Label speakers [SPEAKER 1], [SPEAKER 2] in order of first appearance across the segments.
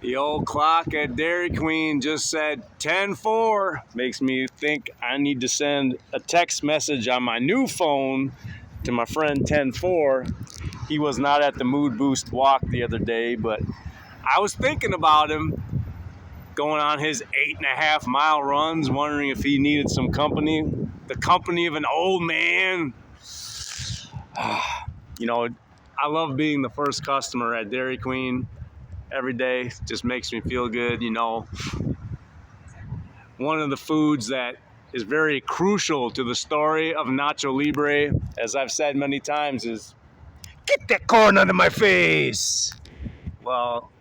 [SPEAKER 1] The old clock at Dairy Queen just said 10:04. Makes me think I need to send a text message on my new phone to my friend 10:04. He was not at the Mood Boost walk the other day, but I was thinking about him going on his 8.5 mile runs, wondering if he needed some company. The company of an old man. You know, I love being the first customer at Dairy Queen. Every day just makes me feel good. You know, one of the foods that is very crucial to the story of Nacho Libre, as I've said many times, is get that corn out of my face. Well,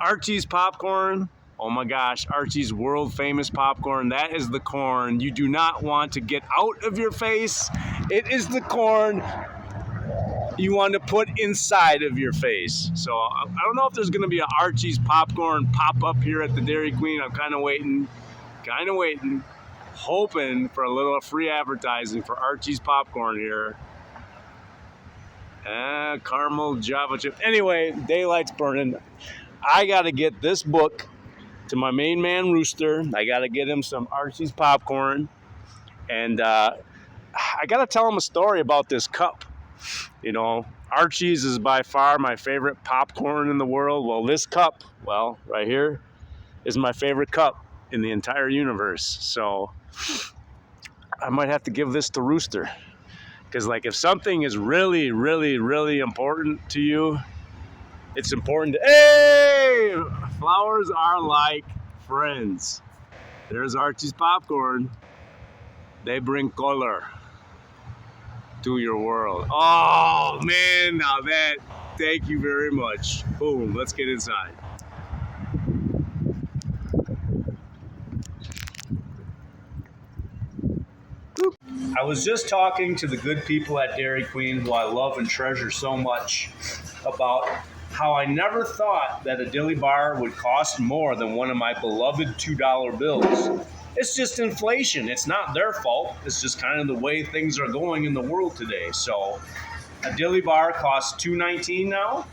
[SPEAKER 1] Archie's popcorn, oh my gosh, Archie's world famous popcorn, that is the corn you do not want to get out of your face. It is the corn you want to put inside of your face. So I don't know if there's going to be an Archie's popcorn pop up here at the Dairy Queen. I'm kind of waiting, hoping for a little free advertising for Archie's popcorn here. Caramel Java chip. Anyway, daylight's burning. I got to get this book to my main man Rooster. I got to get him some Archie's popcorn. And I got to tell him a story about this cup. You know, Archie's is by far my favorite popcorn in the world. Well, this cup, well, right here, is my favorite cup in the entire universe. So I might have to give this to Rooster. Because, like, if something is really, really, really important to you, it's important to, hey, flowers are like friends. There's Archie's popcorn. They bring color to your world. Oh man, now that, thank you very much. Boom, let's get inside. I was just talking to the good people at Dairy Queen, who I love and treasure so much, about how I never thought that a dilly bar would cost more than one of my beloved $2 bills. It's just inflation. It's not their fault. It's just kind of the way things are going in the world today. So a dilly bar costs $2.19 now.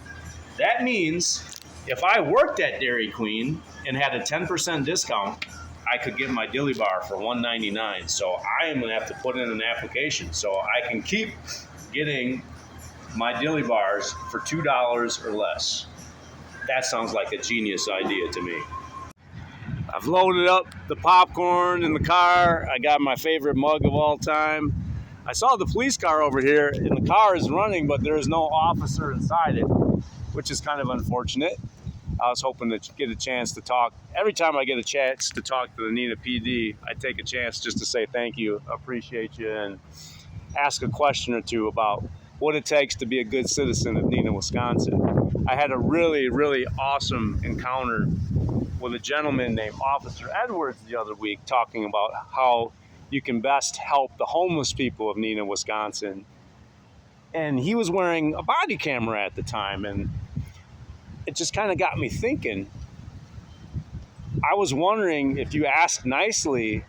[SPEAKER 1] That means if I worked at Dairy Queen and had a 10% discount, I could get my dilly bar for $1.99. So I am going to have to put in an application so I can keep getting my dilly bars for $2 or less. That sounds like a genius idea to me. I've loaded up the popcorn in the car. I got my favorite mug of all time. I saw the police car over here, and the car is running, but there is no officer inside it, which is kind of unfortunate. I was hoping to get a chance to talk. Every time I get a chance to talk to the Neenah PD, I take a chance just to say thank you, appreciate you, and ask a question or two about what it takes to be a good citizen of Neenah, Wisconsin. I had a really, really awesome encounter with a gentleman named Officer Edwards the other week, talking about how you can best help the homeless people of Neenah, Wisconsin. And he was wearing a body camera at the time, and it just kind of got me thinking. I was wondering if you asked nicely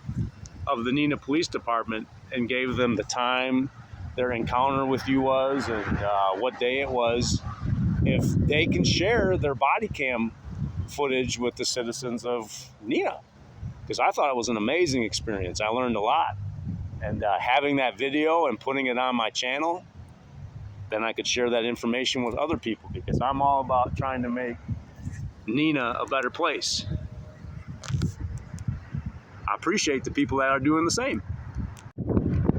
[SPEAKER 1] of the Neenah Police Department and gave them the time their encounter with you was and what day it was, if they can share their body cam footage with the citizens of Neenah, because I thought it was an amazing experience. I learned a lot, and having that video and putting it on my channel, then I could share that information with other people, because I'm all about trying to make Neenah a better place. I appreciate the people that are doing the same.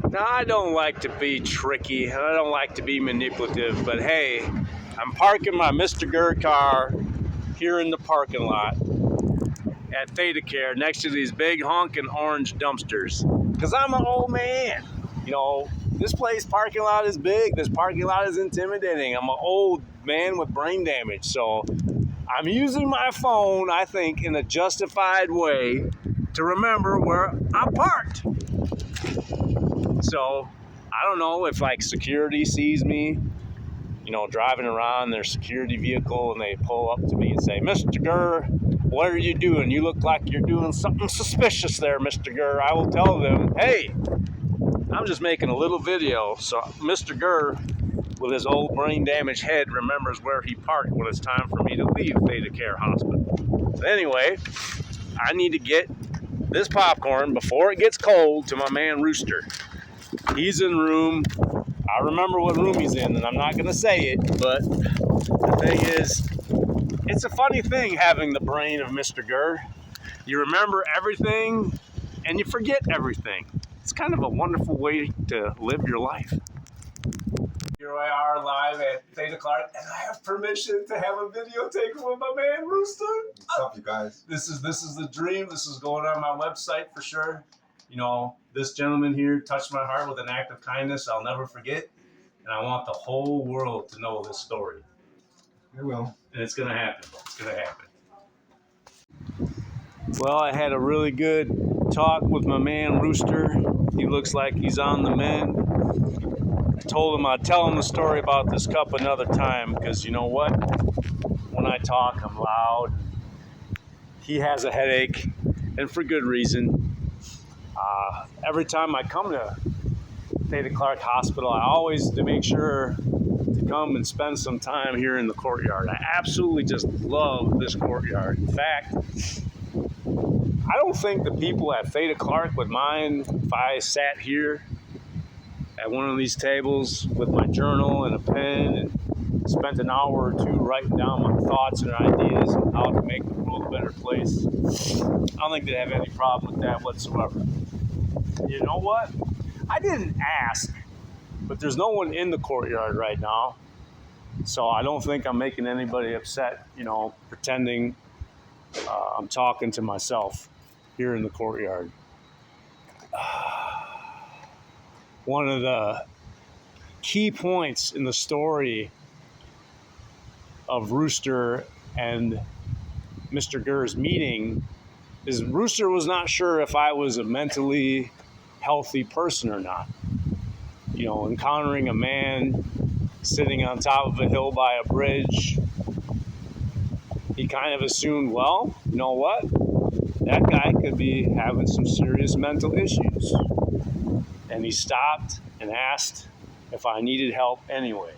[SPEAKER 1] Now, I don't like to be tricky, I don't like to be manipulative, but hey, I'm parking my Mrgrrr car here in the parking lot at Theta Care next to these big honking orange dumpsters, because I'm an old man. You know, this place parking lot is big, this parking lot is intimidating. I'm an old man with brain damage, so I'm using my phone, I think, in a justified way to remember where I'm parked. So I don't know if, like, security sees me, you know, driving around their security vehicle, and they pull up to me and say, Mrgrrr, what are you doing? You look like you're doing something suspicious there, Mrgrrr. I will tell them, hey, I'm just making a little video. So Mrgrrr with his old brain damaged head remembers where he parked when it's time for me to leave Theta Care Hospital. But anyway, I need to get this popcorn before it gets cold to my man Rooster. He's in room, I remember what room he's in, and I'm not going to say it, but the thing is, it's a funny thing having the brain of Mrgrrr. You remember everything, and you forget everything. It's kind of a wonderful way to live your life. Here we are live at Theta Clark, and I have permission to have a video taken with my man Rooster.
[SPEAKER 2] What's up, you guys?
[SPEAKER 1] This is the dream. This is going on my website for sure. You know, this gentleman here touched my heart with an act of kindness I'll never forget, and I want the whole world to know this story.
[SPEAKER 2] It will.
[SPEAKER 1] And it's gonna happen. It's gonna happen. Well, I had a really good talk with my man Rooster. He looks like he's on the mend. I told him I'd tell him the story about this cup another time because you know what? When I talk, I'm loud. He has a headache, and for good reason. Every time I come to Theta Clark Hospital, I always to make sure to come and spend some time here in the courtyard. I absolutely just love this courtyard. In fact, I don't think the people at Theta Clark would mind if I sat here at one of these tables with my journal and a pen and spent an hour or two writing down my thoughts and ideas on how to make the world a better place. I don't think they'd have any problem with that whatsoever. You know what? I didn't ask, but there's no one in the courtyard right now. So I don't think I'm making anybody upset, you know, pretending I'm talking to myself here in the courtyard. One of the key points in the story of Rooster and Mrgrrr's meeting is Rooster was not sure if I was a mentally healthy person or not. You know, encountering a man sitting on top of a hill by a bridge, he kind of assumed, well, you know what? That guy could be having some serious mental issues. And he stopped and asked if I needed help anyway.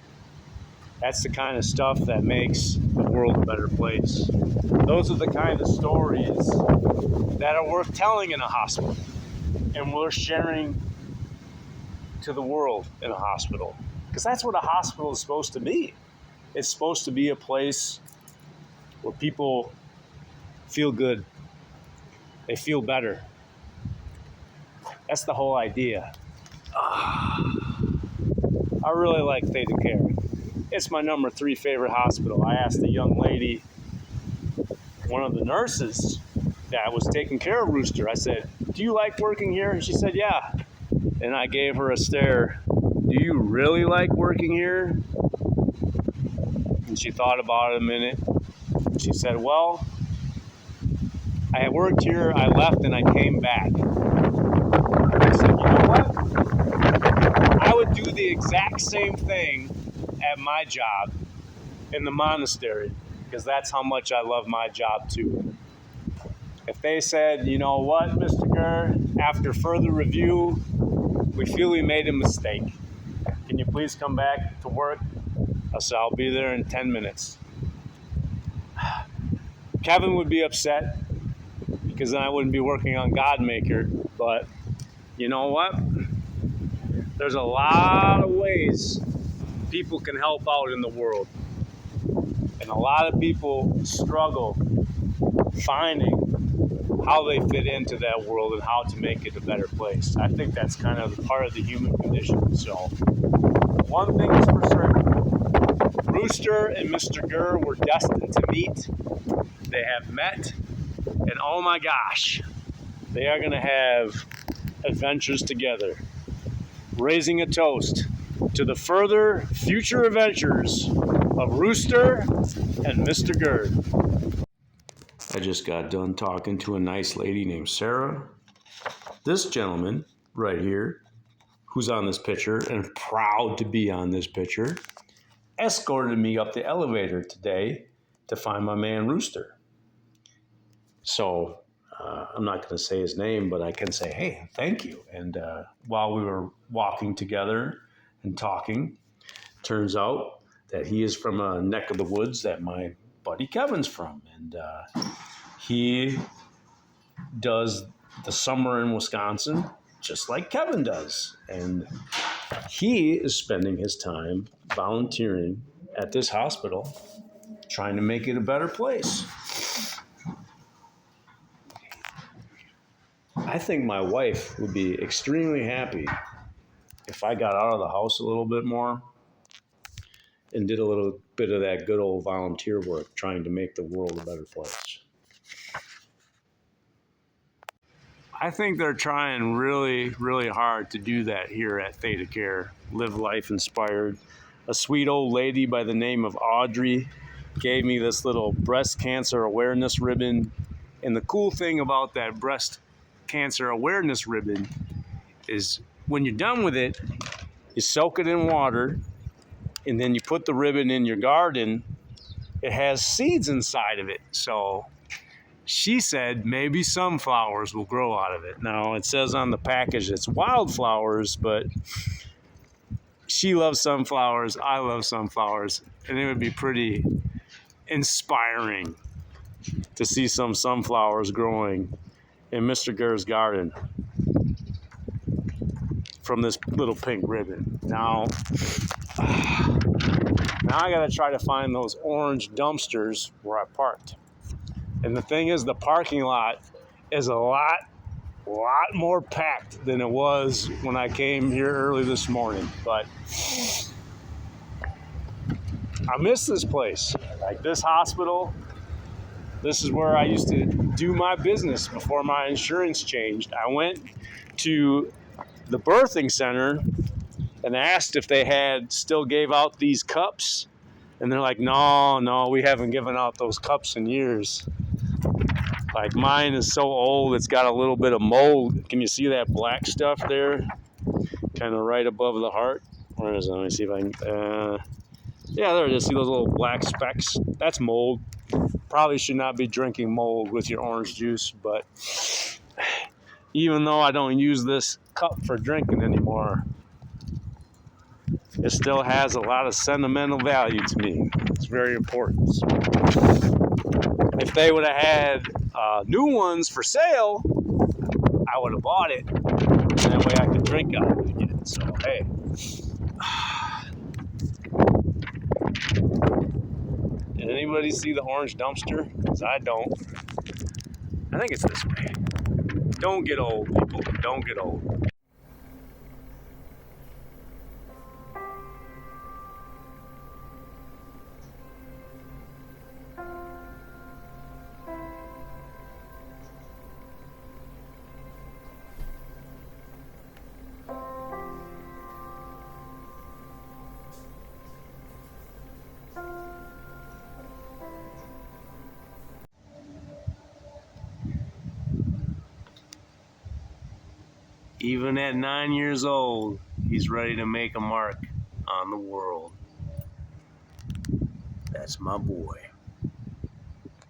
[SPEAKER 1] That's the kind of stuff that makes the world a better place. Those are the kind of stories that are worth telling in a hospital and worth sharing to the world in a hospital. Because that's what a hospital is supposed to be. It's supposed to be a place where people feel good. They feel better. That's the whole idea. I really like Theta Care. It's my number 3 favorite hospital. I asked a young lady, one of the nurses that was taking care of Rooster, I said, do you like working here? And she said, yeah. And I gave her a stare. Do you really like working here? And she thought about it a minute. She said, well, I worked here, I left, and I came back. I said, you know what? I would do the exact same thing at my job in the monastery because that's how much I love my job too. If they said, you know what, Mrgrrrr, after further review, we feel we made a mistake. Can you please come back to work? I said, I'll be there in 10 minutes. Kevin would be upset because then I wouldn't be working on Godmaker. But you know what? There's a lot of ways people can help out in the world. And a lot of people struggle finding how they fit into that world and how to make it a better place. I think that's kind of part of the human condition. So one thing is for certain, Rooster and Mrgrrrr were destined to meet. They have met, and oh my gosh, they are going to have adventures together. Raising a toast to the further future adventures of Rooster and Mrgrrrr. I just got done talking to a nice lady named Sarah. This gentleman right here, who's on this picture and proud to be on this picture, escorted me up the elevator today to find my man Rooster. So I'm not going to say his name, but I can say, hey, thank you. And while we were walking together and talking, Turns out that he is from a neck of the woods that my buddy Kevin's from. And he does the summer in Wisconsin just like Kevin does. And he is spending his time volunteering at this hospital, trying to make it a better place. I think my wife would be extremely happy if I got out of the house a little bit more and did a little bit of that good old volunteer work, trying to make the world a better place. I think they're trying really, really hard to do that here at Theta Care. Live Life Inspired. A sweet old lady by the name of Audrey gave me this little breast cancer awareness ribbon. And the cool thing about that breast cancer awareness ribbon is when you're done with it, you soak it in water, and then you put the ribbon in your garden. It has seeds inside of it. So she said maybe sunflowers will grow out of it. Now, it says on the package it's wildflowers, but she loves sunflowers. I love sunflowers. And it would be pretty inspiring to see some sunflowers growing in Mrgrrr's garden from this little pink ribbon. Now I got to try to find those orange dumpsters where I parked. And the thing is, the parking lot is a lot more packed than it was when I came here early this morning. But I miss this place. Like this hospital, this is where I used to do my business before my insurance changed. I went to the birthing center and asked if they still gave out these cups. And they're like, no, we haven't given out those cups in years. Like mine is so old, it's got a little bit of mold. Can you see that black stuff there? Kind of right above the heart. Where is it? Let me see if I can. Yeah, there it is. See those little black specks? That's mold. Probably should not be drinking mold with your orange juice, but even though I don't use this cup for drinking anymore, it still has a lot of sentimental value to me. It's very important. So if they would have had new ones for sale, I would have bought it. That way I could drink out of it again. So, hey. Did anybody see the orange dumpster? Because I don't. I think it's this way. Don't get old, people. Don't get old. Even at 9 years old, he's ready to make a mark on the world. That's my boy.